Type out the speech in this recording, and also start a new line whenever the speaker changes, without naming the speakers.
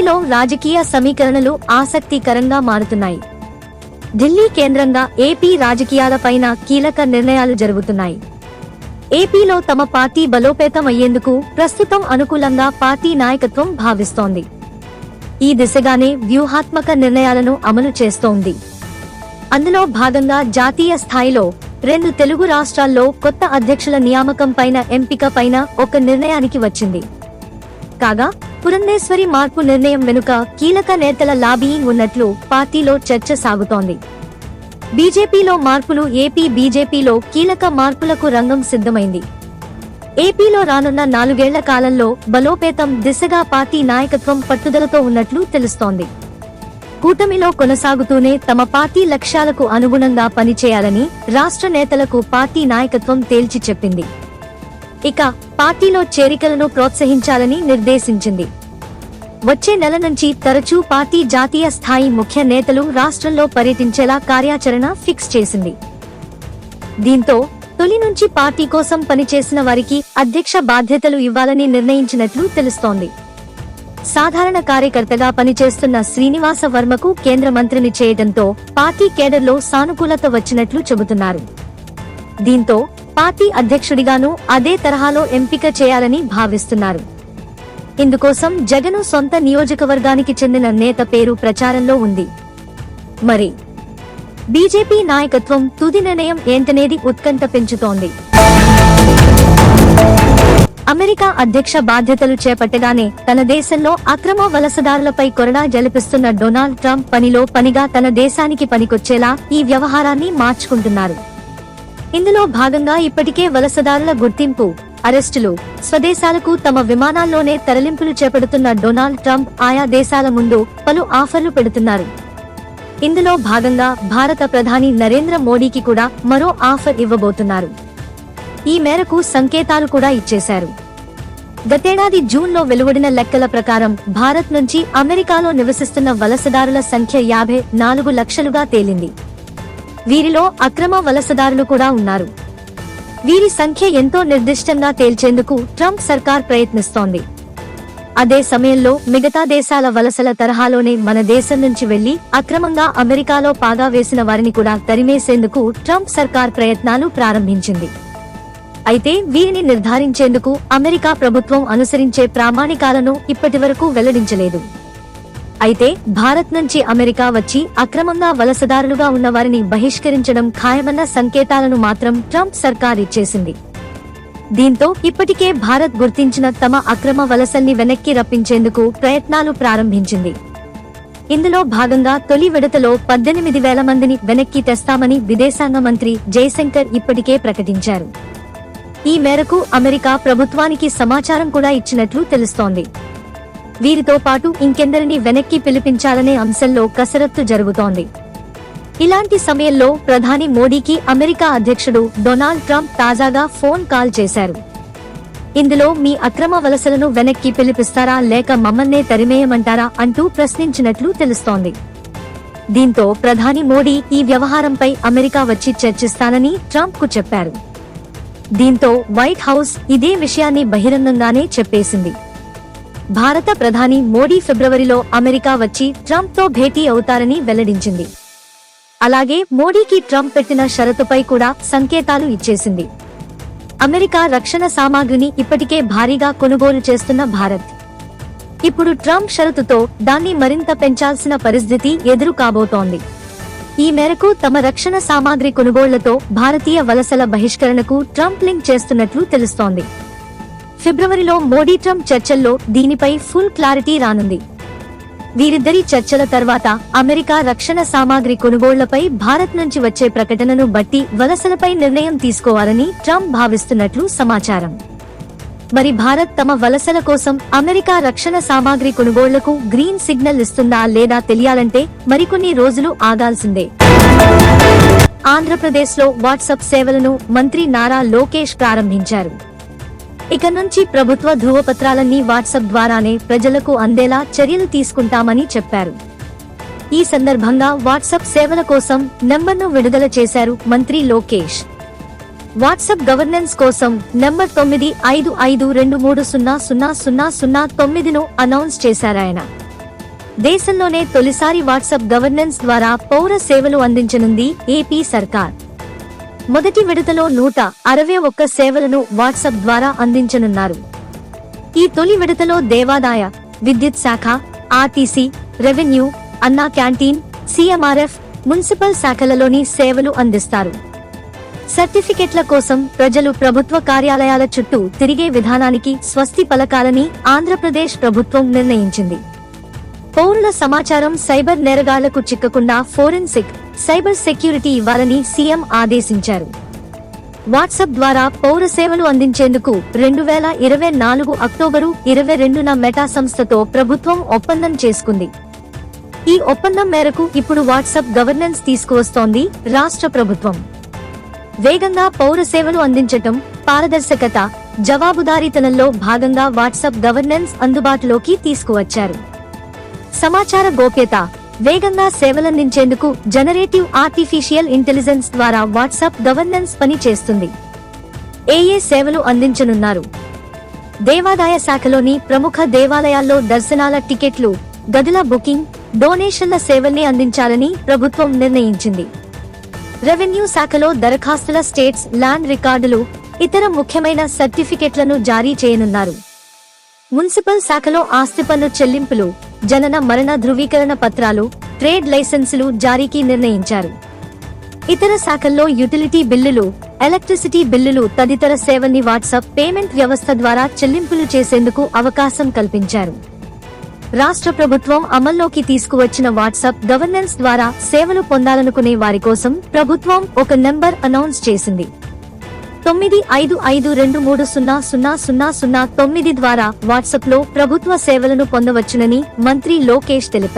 ఏపీలో రాజకీయ సమీకరణలు ఆసక్తికరంగా మారుతున్నాయి. ఢిల్లీ కేంద్రంగా ఏపీ రాజకీయాలపైన కీలక నిర్ణయాలు జరుగుతున్నాయి. ఏపీలో తమ పార్టీ బలోపేతం అయ్యేందుకు ప్రస్తుతం అనుకూలంగా పార్టీ నాయకత్వం భావిస్తోంది. ఈ దిశగానే వ్యూహాత్మక నిర్ణయాలను అమలు చేస్తోంది. అందులో భాగంగా జాతీయ స్థాయిలో 2 తెలుగు రాష్ట్రాల్లో కొత్త అధ్యక్షుల నియామకం పైన ఎంపిక పైన ఒక నిర్ణయానికి వచ్చింది. కాగా పురంధేశ్వరి మార్పు నిర్ణయం వెనుక కీలక నేతల లాబీయింగ్ ఉన్నట్లు పార్టీలో చర్చ సాగుతోంది. బీజేపీలో మార్పులు ఏపీ బీజేపీలో కీలక మార్పులకు రంగం సిద్ధమైంది. ఏపీలో రానున్న 4 ఏళ్ల కాలంలో బలోపేతం దిశగా పార్టీ నాయకత్వం పట్టుదలతో ఉన్నట్లు తెలుస్తోంది. కూటమిలో కొనసాగుతూనే తమ పార్టీ లక్ష్యాలకు అనుగుణంగా పనిచేయాలని రాష్ట్ర నేతలకు పార్టీ నాయకత్వం తేల్చి చెప్పింది. ఇక పార్టీలో చేరికలను ప్రోత్సహించాలని నిర్దేశించింది. వచ్చే నెల నుంచి తరచూ పార్టీ జాతీయ స్థాయి ముఖ్య నేతలు రాష్ట్రంలో పర్యటించేలా కార్యాచరణ ఫిక్స్ చేసింది. దీంతో తొలి నుంచి పార్టీ కోసం పనిచేసిన వారికి అధ్యక్ష బాధ్యతలు ఇవ్వాలని నిర్ణయించినట్లు తెలుస్తోంది. సాధారణ కార్యకర్తగా పనిచేస్తున్న శ్రీనివాస వర్మకు కేంద్ర మంత్రిని చేయడంతో పార్టీ కేడర్లో సానుకూలత వచ్చినట్లు చెబుతున్నారు. దీంతో పార్టీ అధ్యక్షుడిగాను అదే తరహాలో ఎంపిక చేయాలని భావిస్తున్నారు. ఇందుకోసం జగన్ సొంత నియోజకవర్గానికి చెందిన నేత పేరు ప్రచారంలో ఉంది. మరి బీజేపీ నాయకత్వం తుది నిర్ణయం ఏంటనేది ఉత్కంఠ పెంచుతోంది. అమెరికా అధ్యక్ష బాధ్యతలు చేపట్టగానే తన దేశంలో అక్రమ వలసదారులపై కొరడా జలిపిస్తున్న డొనాల్డ్ ట్రంప్ పనిలో పనిగా తన దేశానికి పనికొచ్చేలా ఈ వ్యవహారాన్ని మార్చుకుంటున్నారు. ఇందులో భాగంగా ఇప్పటికే వలసదారుల గుర్తింపు, అరెస్టులు, స్వదేశాలకు తమ విమానాల్లోనే తరలింపులు చేపడుతున్న డొనాల్డ్ ట్రంప్ ఆయా దేశాల ముందు పలు ఆఫర్లు పెడుతున్నారు. ఇందులో భాగంగా భారత ప్రధాని నరేంద్ర మోడీకి కూడా మరో ఆఫర్ ఇవ్వబోతున్నారు. ఈ మేరకు సంకేతాలు కూడా ఇచ్చేశారు. గతేడాది జూన్లో వెలువడిన లెక్కల ప్రకారం భారత్ నుంచి అమెరికాలో నివసిస్తున్న వలసదారుల సంఖ్య 54 లక్షలుగా తేలింది. వీరిలో అక్రమ వలసదారులు కూడా ఉన్నారు. వీరి సంఖ్య ఎంతో నిర్దిష్టంగా తేల్చేందుకు ట్రంప్ సర్కార్ ప్రయత్నిస్తోంది. అదే సమయంలో మిగతా దేశాల వలసల తరహాలోనే మన దేశం నుంచి వెళ్లి అక్రమంగా అమెరికాలో పాగా వేసిన వారిని కూడా తరిమేసేందుకు ట్రంప్ సర్కార్ ప్రయత్నాలు ప్రారంభించింది. అయితే వీరిని నిర్ధారించేందుకు అమెరికా ప్రభుత్వం అనుసరించే ప్రామాణికాలను ఇప్పటివరకు వెల్లడించలేదు. అయితే భారత్ నుంచి అమెరికా వచ్చి అక్రమంగా వలసదారులుగా ఉన్న వారిని బహిష్కరించడం ఖాయమన్న సంకేతాలను మాత్రం ట్రంప్ సర్కార్ ఇచ్చేసింది. దీంతో ఇప్పటికే భారత్ గుర్తించిన తమ అక్రమ వలసల్ని వెనక్కి రప్పించేందుకు ప్రయత్నాలు ప్రారంభించింది. ఇందులో భాగంగా తొలి విడతలో 18,000 మందిని వెనక్కి తెస్తామని విదేశాంగ మంత్రి జయశంకర్ ఇప్పటికే ప్రకటించారు. ఈ మేరకు అమెరికా ప్రభుత్వానికి సమాచారం కూడా ఇచ్చినట్లు తెలుస్తోంది. వీరితో పాటు ఇంకెందరిని వెనక్కి పిలిపించాలనే అంశంలో కసరత్తు జరుగుతోంది. ఇలాంటి సమయంలో ప్రధాని మోడీకి అమెరికా అధ్యక్షుడు డొనాల్డ్ ట్రంప్ తాజాగా ఫోన్ కాల్ చేశారు. ఇందులో మీ అక్రమ వలసలను వెనక్కి పిలిపిస్తారా లేక మమ్మల్నే తరిమేయమంటారా అంటూ ప్రశ్నించినట్లు తెలుస్తోంది. దీంతో ప్రధాని మోడీ ఈ వ్యవహారంపై అమెరికా వచ్చి చర్చిస్తానని ట్రంప్ కు చెప్పారు. దీంతో వైట్ హౌస్ ఇదే విషయాన్ని బహిరంగంగానే చెప్పేసింది. భారత ప్రధాని మోడీ ఫిబ్రవరిలో అమెరికా వచ్చి ట్రంప్ తో భేటీ అవుతారని వెల్లడించింది. అలాగే మోడీకి ట్రంప్ పెట్టిన షరతుపై కూడా సంకేతాలు ఇచ్చేసింది. అమెరికా రక్షణ సామాగ్రిని ఇప్పటికే భారీగా కొనుగోలు చేస్తున్న భారత్ ఇప్పుడు ట్రంప్ షరతుతో దాన్ని మరింత పెంచాల్సిన పరిస్థితి ఎదురు కాబోతోంది. ఈ మేరకు తమ రక్షణ సామాగ్రి కొనుగోళ్లతో భారతీయ వలసల బహిష్కరణకు ట్రంప్ లింక్ చేస్తున్నట్లు తెలుస్తోంది. ఫిబ్రవరిలో మోడీ ట్రంప్ చర్చల్లో దీనిపై ఫుల్ క్లారిటీ రానుంది. వీరిద్దరి చర్చల తర్వాత అమెరికా రక్షణ సామాగ్రి కొనుగోళ్లపై భారత్ నుంచి వచ్చే ప్రకటనను బట్టి వలసలపై నిర్ణయం తీసుకోవాలని ట్రంప్ భావిస్తున్నట్లు సమాచారం. మరి భారత్ తమ వలసల కోసం అమెరికా రక్షణ సామాగ్రి కొనుగోళ్లకు గ్రీన్ సిగ్నల్ ఇస్తుందా లేదా తెలియాలంటే మరికొన్ని రోజులు ఆగాల్సిందే. ఆంధ్రప్రదేశ్లో వాట్సాప్ సేవలను మంత్రి నారా లోకేష్ ప్రారంభించారు. ఇక నుంచి ప్రభుత్వ ధృవపత్రాలన్నీ వాట్సాప్ ద్వారానే ప్రజలకు అందేలా చర్యలు తీసుకుంటామని చెప్పారు. ఈ సందర్భంగా వాట్సాప్ సేవల కోసం నెంబర్ను విడుదల చేశారు మంత్రి లోకేష్. వాట్సాప్ గవర్నెన్స్ కోసం నంబర్ 9552300009ను అనౌన్స్ చేశారాయన. దేశంలోనే తొలిసారి వాట్సాప్ గవర్నెన్స్ ద్వారా పౌర సేవలు అందించనుంది ఏపీ సర్కార్. మొదటి విడతలో 161 సేవలను వాట్సాప్ ద్వారా అందించనున్నారు. ఈ తొలి విడతలో దేవాదాయ, విద్యుత్ శాఖ, ఆర్టీసీ, రెవెన్యూ, అన్నా క్యాంటీన్, సీఎంఆర్ఎఫ్, మున్సిపల్ శాఖలలోని సేవలు అందిస్తారు. సర్టిఫికెట్ల కోసం ప్రజలు ప్రభుత్వ కార్యాలయాల చుట్టూ తిరిగే విధానానికి స్వస్తి పలకాలని ఆంధ్రప్రదేశ్ ప్రభుత్వం నిర్ణయించింది. పౌరుల సమాచారం సైబర్ నేరగాళ్లకు చిక్కకుండా ఫోరెన్సిక్, సైబర్ సెక్యూరిటీ ఇవ్వాలని సీఎం ఆదేశించారు. వాట్సాప్ ద్వారా పౌర సేవలు అందించేందుకు 2024 అక్టోబరు 22న మెటా సంస్థతో ప్రభుత్వం ఒప్పందం చేసుకుంది. ఈ ఒప్పందం మేరకు ఇప్పుడు వాట్సాప్ గవర్నెన్స్ తీసుకువస్తోంది రాష్ట్ర ప్రభుత్వం. వేగంగా పౌర సేవలు అందించటం, పారదర్శకత, జవాబుదారీతనంలో భాగంగా వాట్సాప్ గవర్నెన్స్ అందుబాటులోకి తీసుకువచ్చారు. సమాచార గోప్యత, వేగంగా సేవలందించేందుకు జనరేటివ్ ఆర్టిఫిషియల్ ఇంటెలిజెన్స్ ద్వారా వాట్సాప్ గవర్నెన్స్ పని చేస్తుంది. ఏ సేవలు అందించనున్నారు? దేవాదాయ శాఖలోని ప్రముఖ దేవాలయాల్లో దర్శనాల టికెట్లు, గదుల బుకింగ్, డొనేషన్ల సేవల్ని అందించాలని ప్రభుత్వం నిర్ణయించింది. రెవెన్యూ శాఖలో దరఖాస్తుల స్టేట్స్, ల్యాండ్ రికార్డులు, ఇతర ముఖ్యమైన సర్టిఫికెట్లను జారీ చేయనున్నారు. మున్సిపల్ శాఖలో ఆస్తి పన్ను చెల్లింపులు, జనన మరణ ధృవీకరణ పత్రాలు, ట్రేడ్ లైసెన్సులు జారీకి నిర్ణయించారు. ఇతర శాఖల్లో యుటిలిటీ బిల్లులు, ఎలక్ట్రిసిటీ బిల్లులు తదితర సేవల్ని వాట్సాప్ పేమెంట్ వ్యవస్థ ద్వారా చెల్లింపులు చేసేందుకు అవకాశం కల్పించారు. రాష్ట్ర ప్రభుత్వం అమల్లోకి తీసుకువచ్చిన వాట్సాప్ గవర్నెన్స్ ద్వారా సేవలు పొందాలనుకునే వారి కోసం ప్రభుత్వం ఒక నెంబర్ అనౌన్స్ చేసింది. 9552300009 ద్వారా వాట్సాప్ లో ప్రభుత్వ సేవలను పొందవచ్చునని మంత్రి లోకేష్ తెలిపారు.